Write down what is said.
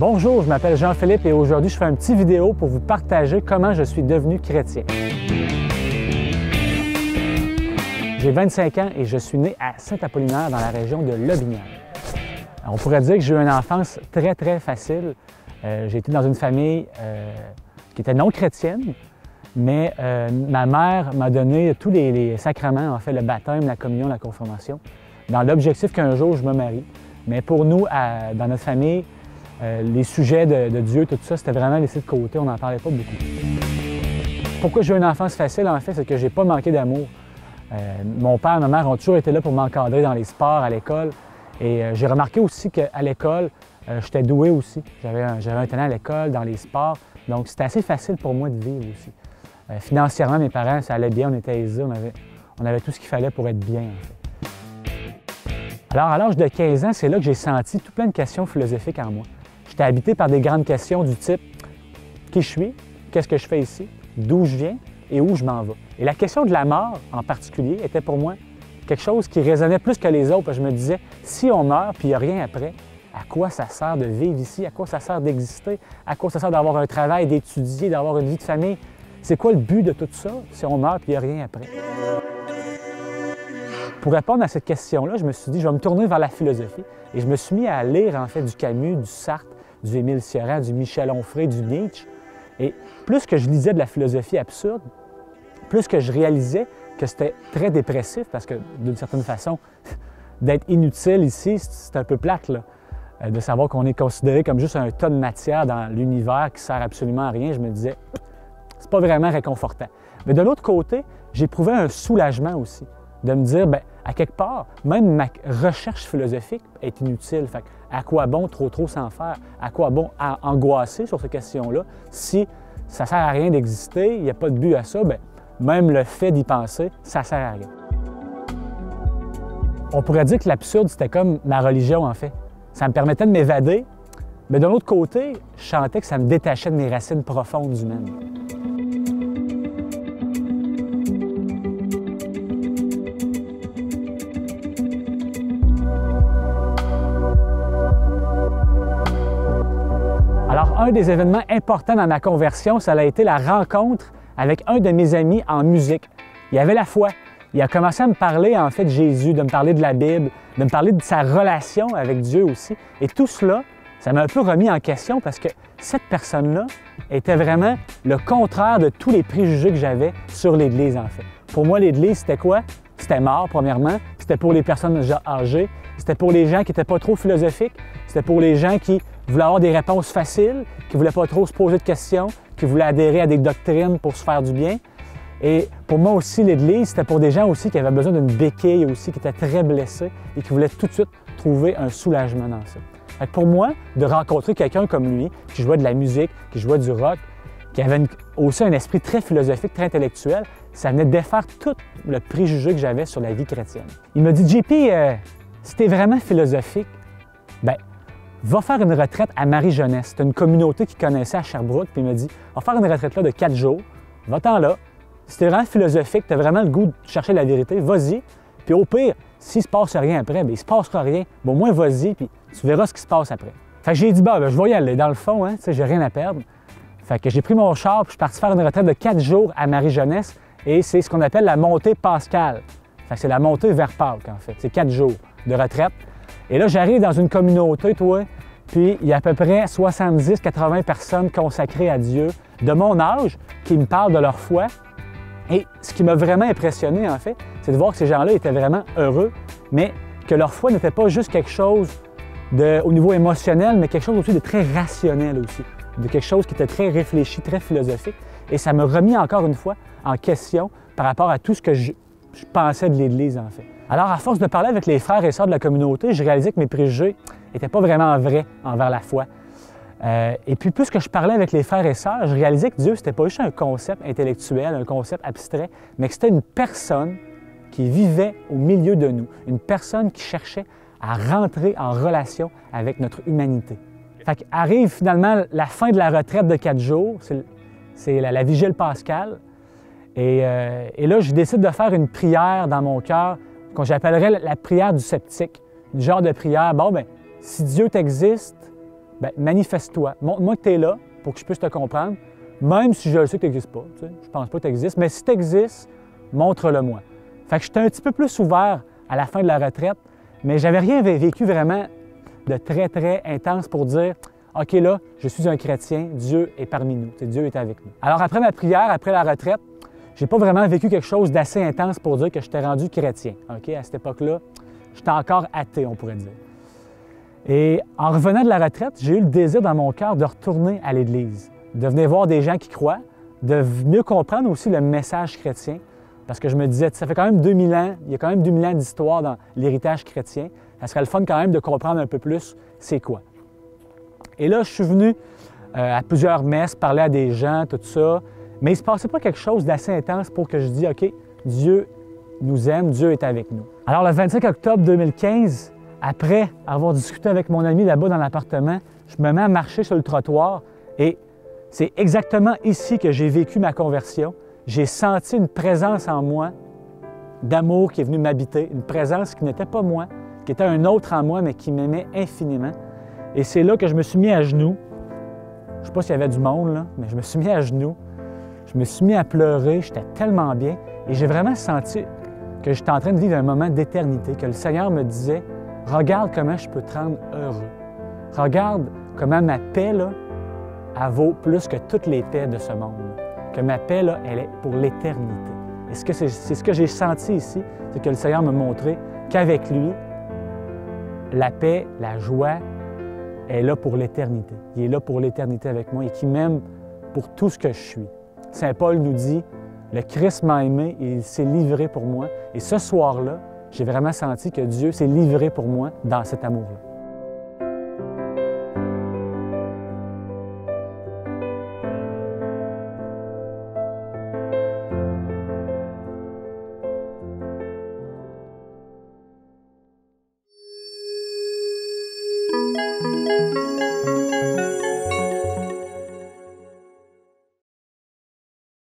Bonjour, je m'appelle Jean-Philippe et aujourd'hui je fais une petite vidéo pour vous partager comment je suis devenu chrétien. J'ai 25 ans et je suis né à Saint-Apollinaire dans la région de Lobinière. On pourrait dire que j'ai eu une enfance très facile. J'ai été dans une famille qui était non chrétienne, mais ma mère m'a donné tous les sacrements, en fait le baptême, la communion, la confirmation, dans l'objectif qu'un jour je me marie. Mais pour nous, dans notre famille, les sujets de Dieu, tout ça, c'était vraiment laissé de côté, on n'en parlait pas beaucoup. Pourquoi j'ai eu une enfance facile, en fait, c'est que j'ai pas manqué d'amour. Mon père et ma mère ont toujours été là pour m'encadrer dans les sports, à l'école. Et j'ai remarqué aussi qu'à l'école, j'étais doué aussi. J'avais un talent à l'école, dans les sports. Donc, c'était assez facile pour moi de vivre aussi. Financièrement, mes parents, ça allait bien, on était aisés, on avait tout ce qu'il fallait pour être bien, en fait. Alors, à l'âge de 15 ans, c'est là que j'ai senti tout plein de questions philosophiques en moi. J'étais habité par des grandes questions du type « Qui je suis? Qu'est-ce que je fais ici? D'où je viens? Et où je m'en vais? » Et la question de la mort, en particulier, était pour moi quelque chose qui résonnait plus que les autres. Je me disais, si on meurt puis il n'y a rien après, à quoi ça sert de vivre ici? À quoi ça sert d'exister? À quoi ça sert d'avoir un travail, d'étudier, d'avoir une vie de famille? C'est quoi le but de tout ça si on meurt puis il n'y a rien après? Pour répondre à cette question-là, je me suis dit, je vais me tourner vers la philosophie. Et je me suis mis à lire, en fait, du Camus, du Sartre, du Émile Cioran, du Michel Onfray, du Nietzsche. Et plus que je lisais de la philosophie absurde, plus que je réalisais que c'était très dépressif, parce que d'une certaine façon, d'être inutile ici, c'est un peu plate, là. De savoir qu'on est considéré comme juste un tas de matière dans l'univers qui sert absolument à rien, je me disais, c'est pas vraiment réconfortant. Mais de l'autre côté, j'éprouvais un soulagement aussi, de me dire, bien, à quelque part, même ma recherche philosophique est inutile. Fait à quoi bon trop s'en faire? À quoi bon angoisser sur ces questions-là? Si ça ne sert à rien d'exister, il n'y a pas de but à ça, bien, même le fait d'y penser, ça ne sert à rien. On pourrait dire que l'absurde, c'était comme ma religion, en fait. Ça me permettait de m'évader, mais de l'autre côté, je sentais que ça me détachait de mes racines profondes humaines. Alors, un des événements importants dans ma conversion, ça a été la rencontre avec un de mes amis en musique. Il avait la foi. Il a commencé à me parler, en fait, de Jésus, de me parler de la Bible, de me parler de sa relation avec Dieu aussi. Et tout cela, ça m'a un peu remis en question parce que cette personne-là était vraiment le contraire de tous les préjugés que j'avais sur l'Église, en fait. Pour moi, l'Église, c'était quoi? C'était mort, premièrement. C'était pour les personnes âgées. C'était pour les gens qui n'étaient pas trop philosophiques. C'était pour les gens qui voulaient avoir des réponses faciles, qui ne voulaient pas trop se poser de questions, qui voulaient adhérer à des doctrines pour se faire du bien. Et pour moi aussi, l'Église, c'était pour des gens aussi qui avaient besoin d'une béquille aussi, qui étaient très blessés et qui voulaient tout de suite trouver un soulagement dans ça. Fait que pour moi, de rencontrer quelqu'un comme lui, qui jouait de la musique, qui jouait du rock, qui avait aussi un esprit très philosophique, très intellectuel, ça venait défaire tout le préjugé que j'avais sur la vie chrétienne. Il m'a dit, JP, si t'es vraiment philosophique, ben va faire une retraite à Marie-Jeunesse. C'était une communauté qu'il connaissait à Sherbrooke, puis il m'a dit, va faire une retraite là de 4 jours, va-t'en là. Si t'es vraiment philosophique, t'as vraiment le goût de chercher la vérité, vas-y. Puis au pire, s'il se passe rien après, bien, il se passera rien. Bon, au moins, vas-y, puis tu verras ce qui se passe après. Fait que j'ai dit, ben, je vais y aller. Dans le fond, hein, tu sais, j'ai rien à perdre. Fait que j'ai pris mon char, puis je suis parti faire une retraite de 4 jours à Marie-Jeunesse, et c'est ce qu'on appelle la montée pascale. Fait que c'est la montée vers Pâques, en fait. C'est 4 jours de retraite. Et là, j'arrive dans une communauté, toi, puis il y a à peu près 70-80 personnes consacrées à Dieu de mon âge qui me parlent de leur foi. Et ce qui m'a vraiment impressionné, en fait, c'est de voir que ces gens-là étaient vraiment heureux, mais que leur foi n'était pas juste quelque chose au niveau émotionnel, mais quelque chose aussi de très rationnel aussi, de quelque chose qui était très réfléchi, très philosophique. Et ça m'a remis encore une fois en question par rapport à tout ce que je pensais de l'Église, en fait. Alors, à force de parler avec les frères et sœurs de la communauté, j'ai réalisé que mes préjugés n'étaient pas vraiment vrais envers la foi. Et puis, plus que je parlais avec les frères et sœurs, je réalisais que Dieu, c'était pas juste un concept intellectuel, un concept abstrait, mais que c'était une personne qui vivait au milieu de nous, une personne qui cherchait à rentrer en relation avec notre humanité. Fait qu'arrive finalement la fin de la retraite de 4 jours, c'est la vigile pascale, et là, je décide de faire une prière dans mon cœur, que j'appellerais la prière du sceptique, du genre de prière, bon, bien, si Dieu t'existe, bien, manifeste-toi. Montre-moi que tu es là pour que je puisse te comprendre, même si je le sais que tu n'existes pas. Tu sais, je ne pense pas que tu existes, mais si tu existes, montre-le-moi. Fait que j'étais un petit peu plus ouvert à la fin de la retraite, mais j'avais rien vécu vraiment de très, très intense pour dire « OK, là, je suis un chrétien, Dieu est parmi nous, Dieu est avec nous. » Alors après ma prière, après la retraite, j'ai pas vraiment vécu quelque chose d'assez intense pour dire que j'étais rendu chrétien. OK? À cette époque-là, j'étais encore athée, on pourrait dire. Et en revenant de la retraite, j'ai eu le désir dans mon cœur de retourner à l'Église, de venir voir des gens qui croient, de mieux comprendre aussi le message chrétien, parce que je me disais, ça fait quand même 2000 ans, il y a quand même 2000 ans d'histoire dans l'héritage chrétien, ça serait le fun quand même de comprendre un peu plus c'est quoi. Et là, je suis venu à plusieurs messes, parler à des gens, tout ça, mais il ne se passait pas quelque chose d'assez intense pour que je dise, OK, Dieu nous aime, Dieu est avec nous. Alors, le 25 octobre 2015, après avoir discuté avec mon ami là-bas dans l'appartement, je me mets à marcher sur le trottoir et c'est exactement ici que j'ai vécu ma conversion. J'ai senti une présence en moi d'amour qui est venue m'habiter, une présence qui n'était pas moi, qui était un autre en moi, mais qui m'aimait infiniment. Et c'est là que je me suis mis à genoux. Je ne sais pas s'il y avait du monde, là, mais je me suis mis à genoux. Je me suis mis à pleurer, j'étais tellement bien. Et j'ai vraiment senti que j'étais en train de vivre un moment d'éternité, que le Seigneur me disait « Regarde comment je peux te rendre heureux. Regarde comment ma paix, là, elle vaut plus que toutes les paix de ce monde. Que ma paix, là, elle est pour l'éternité. » Et c'est ce que j'ai senti ici, c'est que le Seigneur m'a montré qu'avec lui, la paix, la joie est là pour l'éternité. Il est là pour l'éternité avec moi et qui m'aime pour tout ce que je suis. Saint Paul nous dit, le Christ m'a aimé et il s'est livré pour moi. Et ce soir-là, j'ai vraiment senti que Dieu s'est livré pour moi dans cet amour-là.